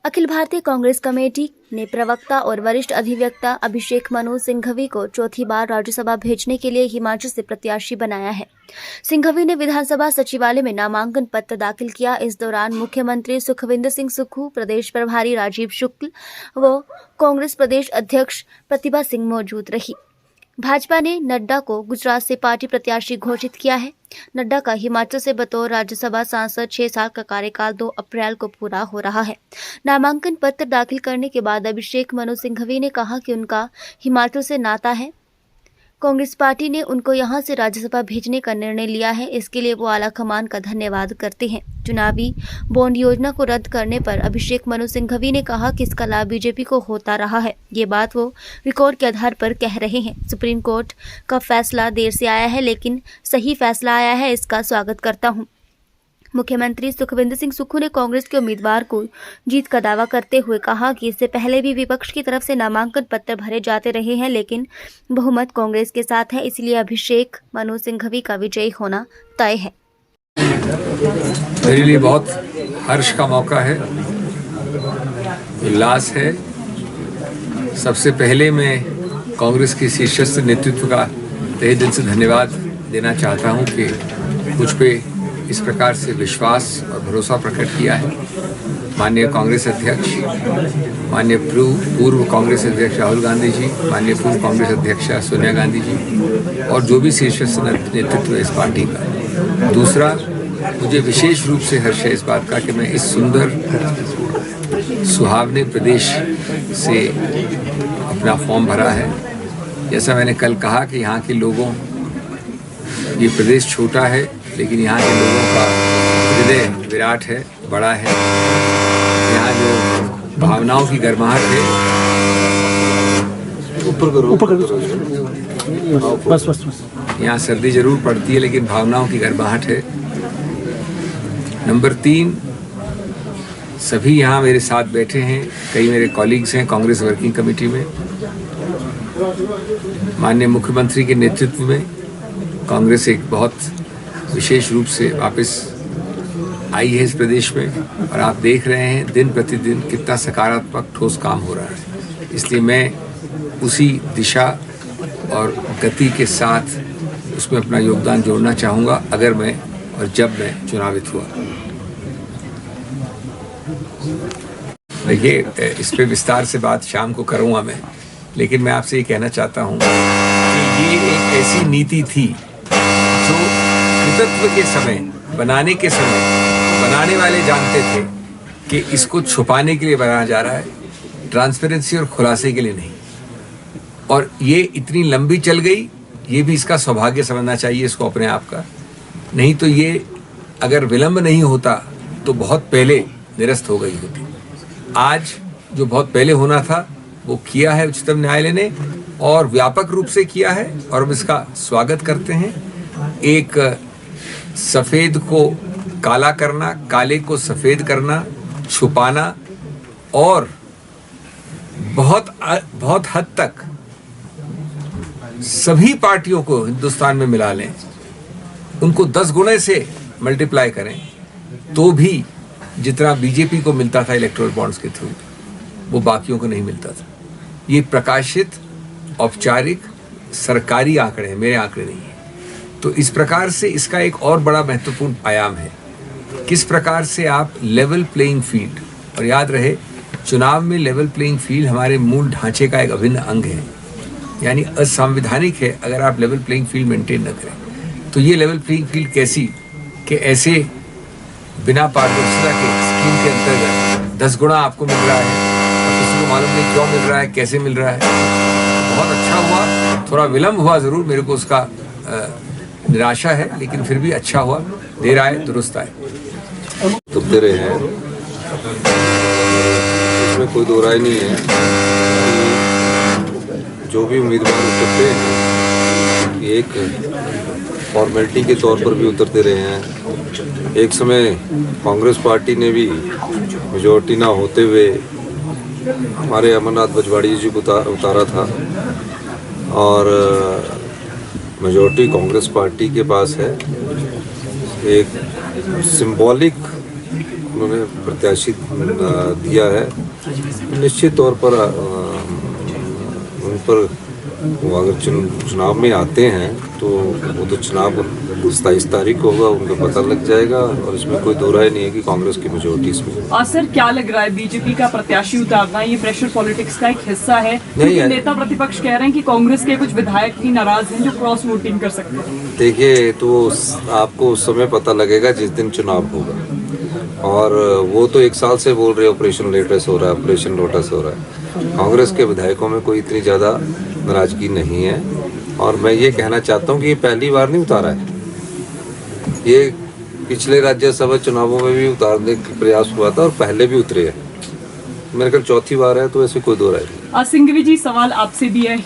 Akhil Bharatiya Congress committee ने प्रवक्ता और वरिष्ठ अधिवक्ता अभिषेक मनु सिंघवी को चौथी बार राज्यसभा भेजने के लिए हिमाचल से प्रत्याशी बनाया है। सिंघवी ने विधानसभा सचिवालय में नामांकन पत्र दाखिल किया। इस दौरान मुख्यमंत्री सुखविंदर सिंह सुक्खू, प्रदेश प्रभारी राजीव शुक्ल व कांग्रेस प्रदेश अध्यक्ष प्रतिभा सिंह मौजूद रही। भाजपा ने नड्डा को गुजरात से पार्टी प्रत्याशी घोषित किया है। नड्डा का हिमाचल से बतौर राज्यसभा सांसद 6 साल का कार्यकाल 2 अप्रैल को पूरा हो रहा है। नामांकन पत्र दाखिल करने के बाद अभिषेक मनु सिंघवी ने कहा कि उनका हिमाचल से नाता है। कांग्रेस पार्टी ने उनको यहां से राज्यसभा भेजने का निर्णय लिया है। इसके लिए वो आलाकमान का धन्यवाद करते हैं। चुनावी बॉन्ड योजना को रद्द करने पर अभिषेक मनु सिंघवी ने कहा कि इसका लाभ बीजेपी को होता रहा है। ये बात वो रिकॉर्ड के आधार पर कह रहे हैं। सुप्रीम कोर्ट का फैसला देर से आया है, लेकिन सही फैसला आया है, इसका स्वागत करता हूं। मुख्यमंत्री सुखविंदर सिंह सुक्खू ने कांग्रेस के उम्मीदवार को जीत का दावा करते हुए कहा कि इससे पहले भी विपक्ष की तरफ से नामांकन पत्र भरे जाते रहे हैं, लेकिन बहुमत कांग्रेस के साथ है, इसलिए अभिषेक मनु सिंघवी का विजयी होना तय है। मेरे लिए बहुत हर्ष का मौका है, उल्लास है। सबसे पहले मैं कांग्रेस के शीर्षस्थ नेतृत्व का तहे दिल से धन्यवाद देना चाहता हूं कि मुझ पे इस प्रकार से विश्वास और भरोसा प्रकट किया है। माननीय कांग्रेस अध्यक्ष, माननीय पूर्व कांग्रेस अध्यक्ष राहुल गांधी जी, माननीय पूर्व कांग्रेस अध्यक्ष सोनिया गांधी जी और जो भी शीर्षस्थ नेतृत्व है इस पार्टी का। दूसरा, मुझे विशेष रूप से हर्ष है इस बात का कि मैं इस सुंदर सुहावने प्रदेश से अपना फॉर्म भरा है। जैसा मैंने कल कहा कि यहाँ के लोगों, ये प्रदेश छोटा है लेकिन यहाँ के लोगों का हृदय विराट है, बड़ा है। यहाँ जो भावनाओं की गर्माहट है, यहाँ सर्दी जरूर पड़ती है लेकिन भावनाओं की गर्माहट है। नंबर 3, सभी यहाँ मेरे साथ बैठे हैं, कई मेरे कॉलीग्स हैं कांग्रेस वर्किंग कमेटी में। माननीय मुख्यमंत्री के नेतृत्व में कांग्रेस एक बहुत विशेष रूप से वापस आई है इस प्रदेश में और आप देख रहे हैं दिन प्रतिदिन कितना सकारात्मक ठोस काम हो रहा है। इसलिए मैं उसी दिशा और गति के साथ उसमें अपना योगदान जोड़ना चाहूँगा अगर मैं और जब मैं चुनावित हुआ। देखिए, इस पे विस्तार से बात शाम को करूँगा मैं, लेकिन मैं आपसे ये कहना चाहता हूँ कि ये एक ऐसी नीति थी जो नेतृत्व के समय, बनाने के समय बनाने वाले जानते थे कि इसको छुपाने के लिए बनाया जा रहा है, ट्रांसपेरेंसी और खुलासे के लिए नहीं। और ये इतनी लंबी चल गई, ये भी इसका सौभाग्य समझना चाहिए इसको अपने आप का। नहीं तो ये अगर विलंब नहीं होता तो बहुत पहले निरस्त हो गई होती। आज जो बहुत पहले होना था वो किया है उच्चतम न्यायालय ने और व्यापक रूप से किया है और हम इसका स्वागत करते हैं। एक सफ़ेद को काला करना, काले को सफ़ेद करना, छुपाना और बहुत हद तक सभी पार्टियों को हिंदुस्तान में मिला लें, उनको 10 गुणे से मल्टीप्लाई करें तो भी जितना बीजेपी को मिलता था इलेक्टोरल बॉन्ड्स के थ्रू वो बाकियों को नहीं मिलता था। ये प्रकाशित औपचारिक सरकारी आंकड़े हैं, मेरे आंकड़े नहीं हैं। तो इस प्रकार से इसका एक और बड़ा महत्वपूर्ण आयाम है किस प्रकार से आप लेवल प्लेइंग फील्ड, और याद रहे चुनाव में लेवल प्लेइंग फील्ड हमारे मूल ढांचे का एक अभिन्न अंग है, यानी असंवैधानिक है अगर आप लेवल प्लेइंग फील्ड मेंटेन न करें। तो ये लेवल प्लेइंग फील्ड कैसी कि ऐसे बिना पारदर्शिता के स्कीम के अंतर्गत 10 गुना आपको मिल रहा है और किसी को मालूम नहीं क्यों मिल रहा है, कैसे मिल रहा है। बहुत अच्छा हुआ, थोड़ा विलम्ब हुआ ज़रूर, मेरे को उसका निराशा है, लेकिन फिर भी अच्छा हुआ, देर आए दुरुस्त आए। उतरते रहे हैं, इसमें कोई दो राय नहीं है कि जो भी उम्मीदवार उतरते हैं एक फॉर्मेलिटी के तौर पर भी उतरते रहे हैं। एक समय कांग्रेस पार्टी ने भी मेजॉरिटी ना होते हुए हमारे अमरनाथ बजवाड़ी जी को उतारा था और मेजॉरिटी कांग्रेस पार्टी के पास है। एक सिंबॉलिक उन्होंने प्रत्याशी दिया है, निश्चित तौर पर उन पर वो अगर चुनाव में आते हैं तो वो तो चुनाव 27 तारीख को होगा, उनको पता लग जाएगा और इसमें कोई दो राय नहीं है कि कांग्रेस की मेजोरिटी इसमें। सर क्या लग रहा है बीजेपी का प्रत्याशी उतारना ये प्रेशर पॉलिटिक्स का एक हिस्सा है? क्योंकि नेता प्रतिपक्ष कह रहे हैं कि कांग्रेस के कुछ विधायक भी नाराज हैं जो क्रॉस वोटिंग कर सकते हैं। देखिए, तो आपको उस समय पता लगेगा जिस दिन चुनाव होगा, और वो तो 1 साल से बोल रहे ऑपरेशन लोटस हो रहा है, ऑपरेशन लोटस हो रहा है। कांग्रेस के विधायकों में कोई इतनी ज़्यादा नाराजगी नहीं है, और मैं ये कहना चाहता हूँ कि ये पहली बार नहीं उतारा है, ये पिछले राज्यसभा चुनावों में भी उतारने का प्रयास हुआ था और पहले भी उतरे हैं। मेरे ख्याल चौथी बार है, तो ऐसे कोई दो राय नहीं। सिंघवी जी, सवाल आपसे भी है।